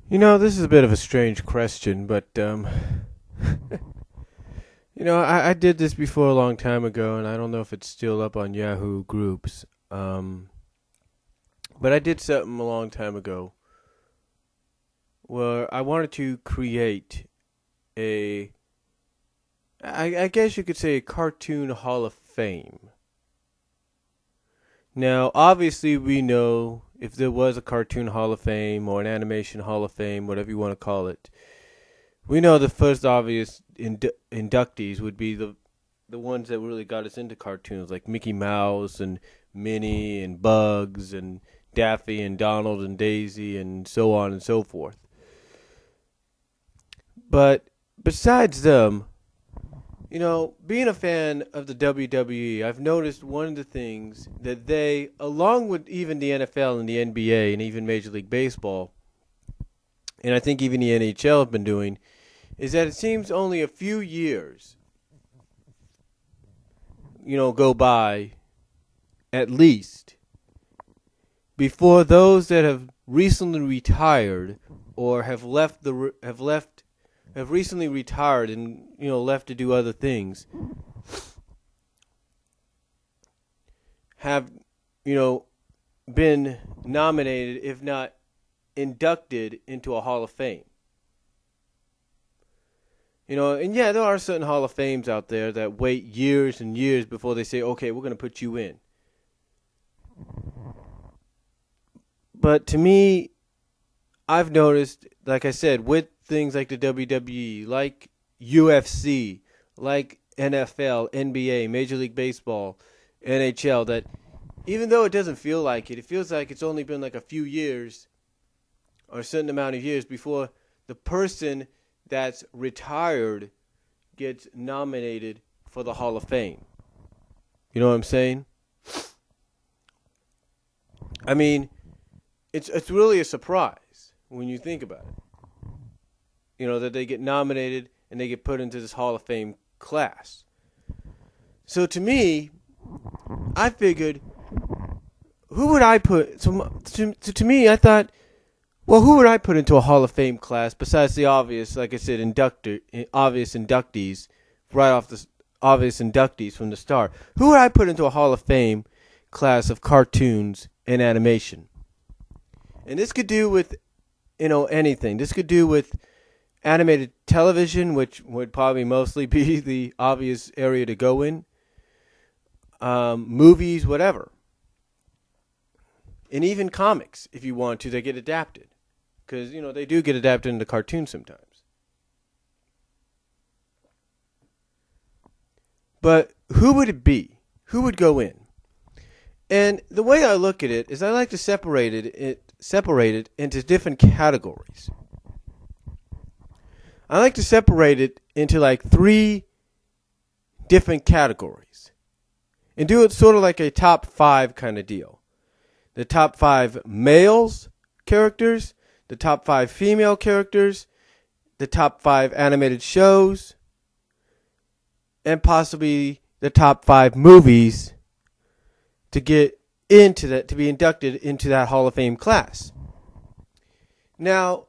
This is a bit of a strange question, but I did this before a long time ago, and I don't know if it's still up on Yahoo groups. But I did something a long time ago where I wanted to create a, I guess you could say, a cartoon hall of fame. Now, obviously, we know if there was a cartoon hall of fame or an animation hall of fame, whatever you want to call it, we know the first obvious inductees would be the ones that really got us into cartoons, like Mickey Mouse and Minnie and Bugs and Daffy and Donald and Daisy and so on and so forth. But besides them, being a fan of the WWE, I've noticed one of the things that they, along with even the NFL and the NBA and even Major League Baseball, and I think even the NHL have been doing, is that it seems only a few years, go by at least before those that have recently retired or have recently retired and left to do other things have been nominated, if not inducted, into a Hall of Fame. And yeah, there are certain Hall of Fames out there that wait years and years before they say, okay, we're going to put you in. But to me, I've noticed, like I said, with things like the WWE, like UFC, like NFL, NBA, Major League Baseball, NHL, that even though it doesn't feel like it feels like it's only been like a few years or a certain amount of years before the person that's retired gets nominated for the Hall of Fame. You know what I'm saying? I mean, it's really a surprise when you think about it. That they get nominated and they get put into this Hall of Fame class. So to me, I figured, who would I put? To me, I thought, well, who would I put into a Hall of Fame class besides the obvious, like I said, obvious inductees, right off the obvious inductees from the start? Who would I put into a Hall of Fame class of cartoons and animation? And this could do with, anything. This could do with animated television, which would probably mostly be the obvious area to go in. Movies, whatever. And even comics, if you want to, they get adapted. Because, they do get adapted into cartoons sometimes. But who would it be? Who would go in? And the way I look at it is I like to separate it into different categories. I like to separate it into like 3 different categories. And do it sort of like a top 5 kind of deal. The top 5 males characters, the top 5 female characters, the top 5 animated shows, and possibly the top 5 movies to get into that, to be inducted into that Hall of Fame class. Now,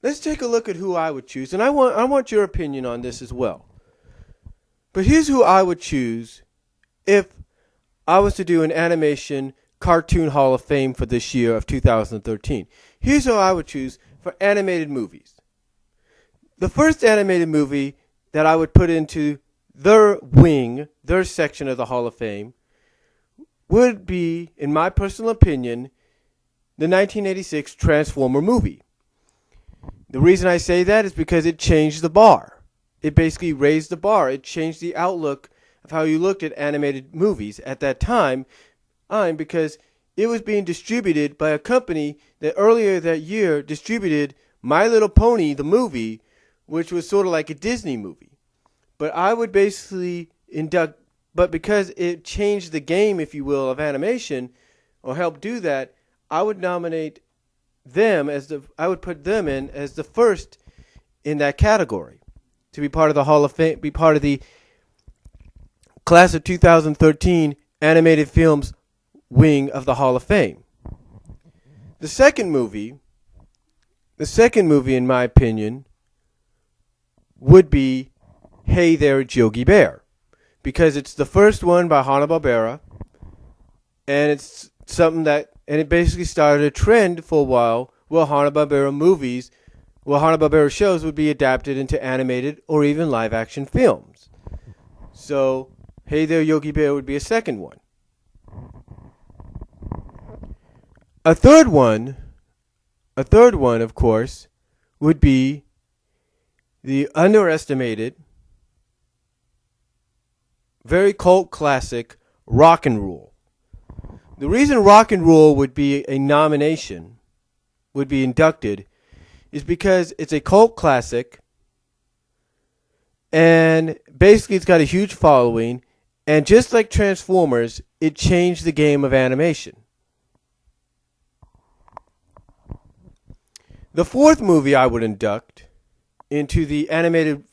let's take a look at who I would choose, and I want your opinion on this as well. But here's who I would choose if I was to do an animation cartoon Hall of Fame for this year of 2013. Here's who I would choose for animated movies. The first animated movie that I would put into their section of the Hall of Fame, would be, in my personal opinion, the 1986 Transformer movie. The reason I say that is because it changed the bar. It basically raised the bar. It changed the outlook of how you looked at animated movies at that time, because it was being distributed by a company that earlier that year distributed My Little Pony, the movie, which was sort of like a Disney movie. But I would basically but because it changed the game, if you will, of animation, or helped do that, I would nominate them I would put them in as the first in that category to be part of the Hall of Fame, be part of the class of 2013 animated films wing of the Hall of Fame. The second movie The second movie, in my opinion, would be Hey There, Yogi Bear, because it's the first one by Hanna-Barbera, and it's something that, and it basically started a trend for a while where Hanna-Barbera shows would be adapted into animated or even live-action films. So, Hey There, Yogi Bear would be a second one. A third one, of course, would be the underestimated, very cult classic, Rock and Roll. The reason Rock and Roll would be a nomination, would be inducted, is because it's a cult classic, and basically it's got a huge following, and just like Transformers, it changed the game of animation. The fourth movie I would induct into the animated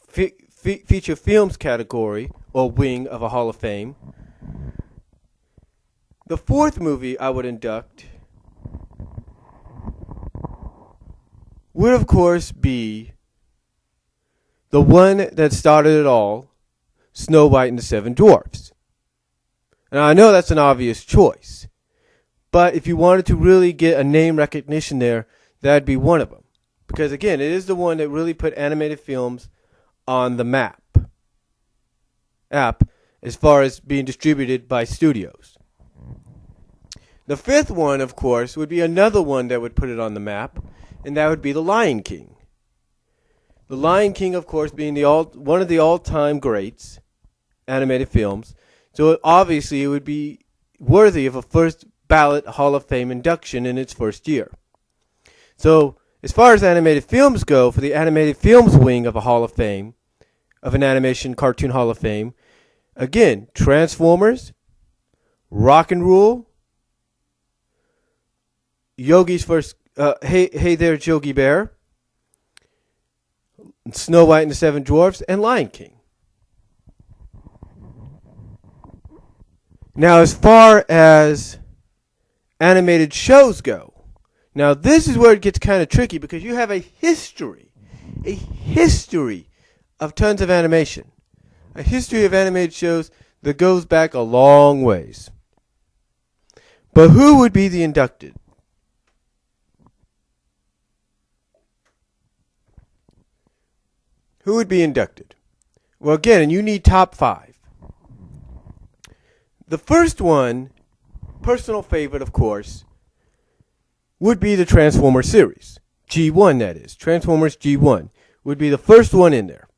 feature films category, or wing of a Hall of Fame. The fourth movie I would induct would, of course, be the one that started it all, Snow White and the Seven Dwarfs. And I know that's an obvious choice, but if you wanted to really get a name recognition there, that'd be one of them. Because again, it is the one that really put animated films on the map as far as being distributed by studios. The fifth one, of course, would be another one that would put it on the map, and that would be The Lion King. The Lion King, of course, being one of the all-time greats, animated films, so obviously it would be worthy of a first ballot Hall of Fame induction in its first year. So, as far as animated films go, for the animated films wing of a Hall of Fame, of an animation cartoon Hall of Fame, again, Transformers, Rock and Roll, Yogi's first, Hey There, Yogi Bear, Snow White and the Seven Dwarfs, and Lion King. Now, as far as animated shows go, now this is where it gets kind of tricky because you have a history of tons of animation. A history of animated shows that goes back a long ways. But who would be the inducted? Who would be inducted? Well, again, you need top 5. The first one, personal favorite, of course, would be the Transformers series. G1, that is. Transformers G1 would be the first one in there.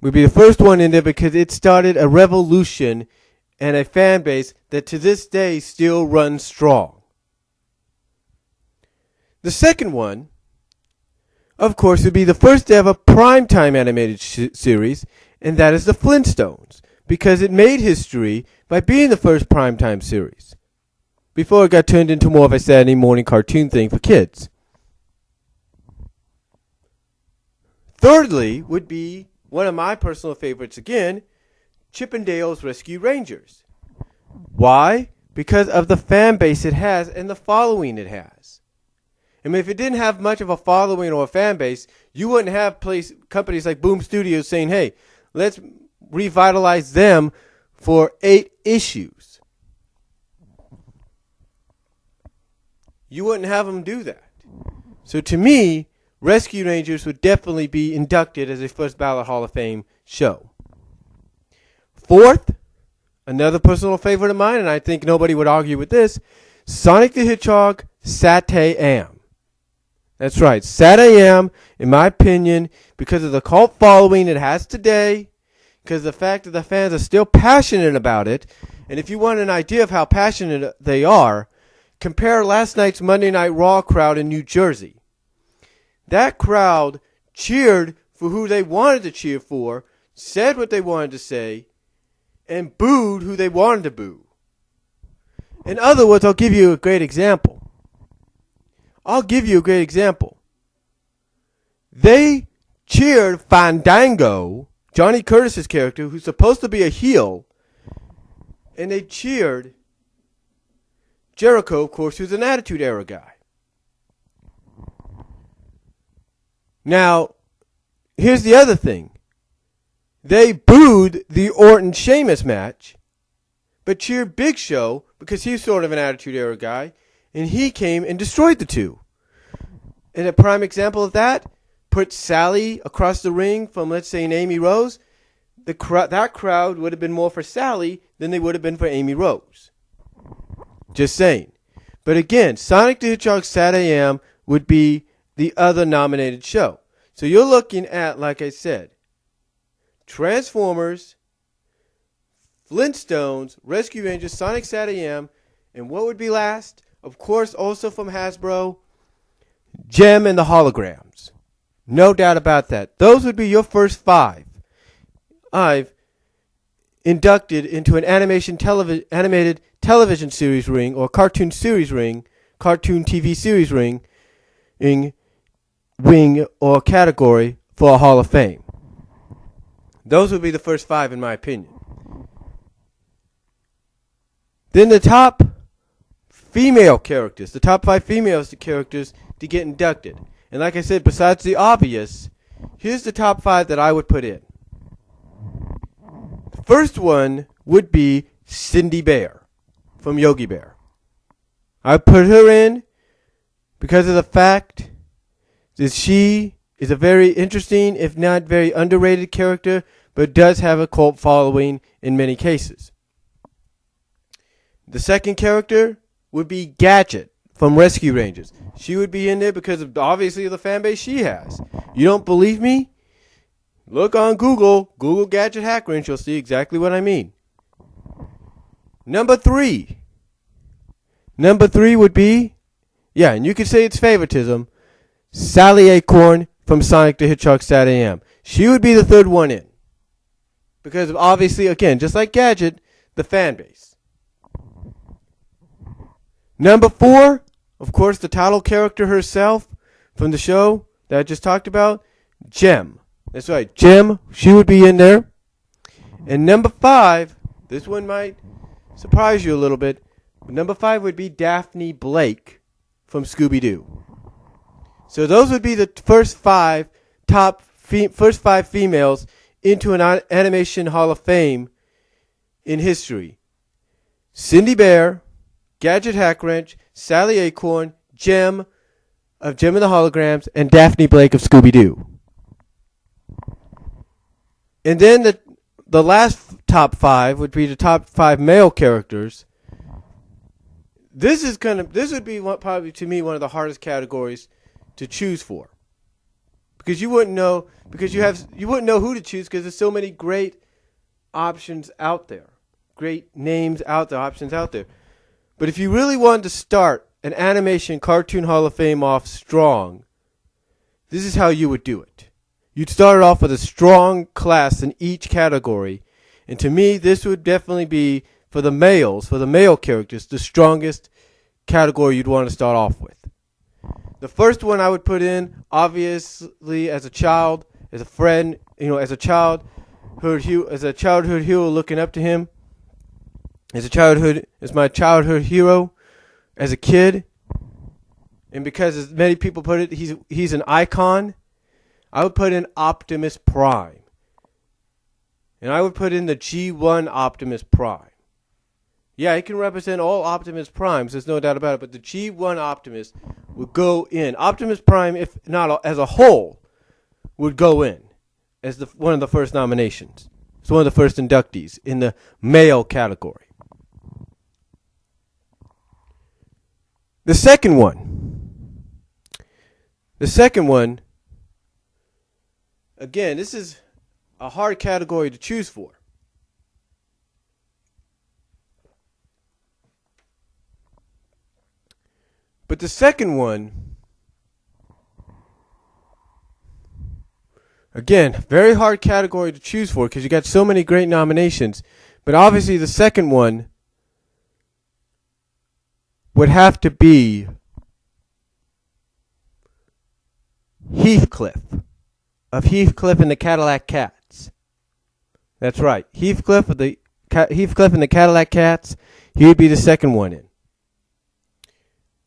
Would be the first one in there because it started a revolution and a fan base that to this day still runs strong. The second one, of course, would be the first ever primetime animated series, and that is the Flintstones, because it made history by being the first primetime series, before it got turned into more of a Saturday morning cartoon thing for kids. Thirdly would be one of my personal favorites again, Chip 'n Dale's Rescue Rangers. Why? Because of the fan base it has and the following it has. I mean, if it didn't have much of a following or a fan base, you wouldn't have companies like Boom Studios saying, hey, let's revitalize them for 8 issues. You wouldn't have them do that. So to me, Rescue Rangers would definitely be inducted as a first ballot Hall of Fame show. Fourth, another personal favorite of mine, and I think nobody would argue with this, Sonic the Hedgehog Sat-AM. That's right, Sat-AM, in my opinion, because of the cult following it has today, because of the fact that the fans are still passionate about it, and if you want an idea of how passionate they are, compare last night's Monday Night Raw crowd in New Jersey. That crowd cheered for who they wanted to cheer for, said what they wanted to say, and booed who they wanted to boo. In other words, I'll give you a great example. They cheered Fandango, Johnny Curtis's character, who's supposed to be a heel, and they cheered Jericho, of course, who's an Attitude Era guy. Now, here's the other thing. They booed the Orton-Sheamus match, but cheered Big Show because he's sort of an Attitude Era guy, and he came and destroyed the two. And a prime example of that, put Sally across the ring from, let's say, an Amy Rose. That crowd would have been more for Sally than they would have been for Amy Rose. Just saying. But again, Sonic the Hedgehog SatAM would be the other nominated show. So you're looking at, like I said, Transformers, Flintstones, Rescue Rangers, Sonic SatAM, and what would be last? Of course, also from Hasbro, Jem and the Holograms. No doubt about that. Those would be your first five. I've inducted into an animated television series ring or cartoon series ring, cartoon TV series ring, wing or category for a Hall of Fame. Those would be the first five in my opinion. Then the top female characters, the top five female characters to get inducted. And like I said, besides the obvious, here's the top five that I would put in. The first one would be Cindy Bear from Yogi Bear. I put her in because of the fact that she is a very interesting, if not very underrated character, but does have a cult following in many cases. The second character would be Gadget from Rescue Rangers. She would be in there because of obviously the fan base she has. You don't believe me? Look on Google Gadget Hack Wrench, you'll see exactly what I mean. Number three would be, yeah, and you could say it's favoritism, Sally Acorn from Sonic the Hedgehog SatAM. She would be the third one in. Because of obviously, again, just like Gadget, the fan base. Number four, of course, the title character herself from the show that I just talked about, Jem. That's right, Jem, she would be in there. And number five, this one might surprise you a little bit, but number five would be Daphne Blake from Scooby-Doo. So those would be the first five females into an animation Hall of Fame in history. Cindy Bear, Gadget Hack Wrench, Sally Acorn, Jem of Jem and the Holograms, and Daphne Blake of Scooby-Doo. And then the last top five would be the top five male characters. This would be probably to me one of the hardest categories to choose for, because you wouldn't know who to choose because there's so many great options out there, great names out there, options out there. But if you really wanted to start an animation cartoon Hall of Fame off strong, this is how you would do it. You'd start off with a strong class in each category, and to me, this would definitely be for the male characters, the strongest category you'd want to start off with. The first one I would put in, obviously, as a child, as a friend, as a childhood hero looking up to him, as my childhood hero, as a kid, and because as many people put it, he's an icon. I would put in Optimus Prime, and I would put in the G1 Optimus Prime. Yeah, he can represent all Optimus Primes, there's no doubt about it, but the G1 Optimus would go in. Optimus Prime, if not as a whole, would go in as one of the first nominations. It's one of the first inductees in the male category. The second one, again, this is a hard category to choose for. But the second one, again, very hard category to choose for because you got so many great nominations. But obviously the second one would have to be Heathcliff of Heathcliff and the Cadillac Cats. That's right, Heathcliff and the Cadillac Cats. He would be the second one in.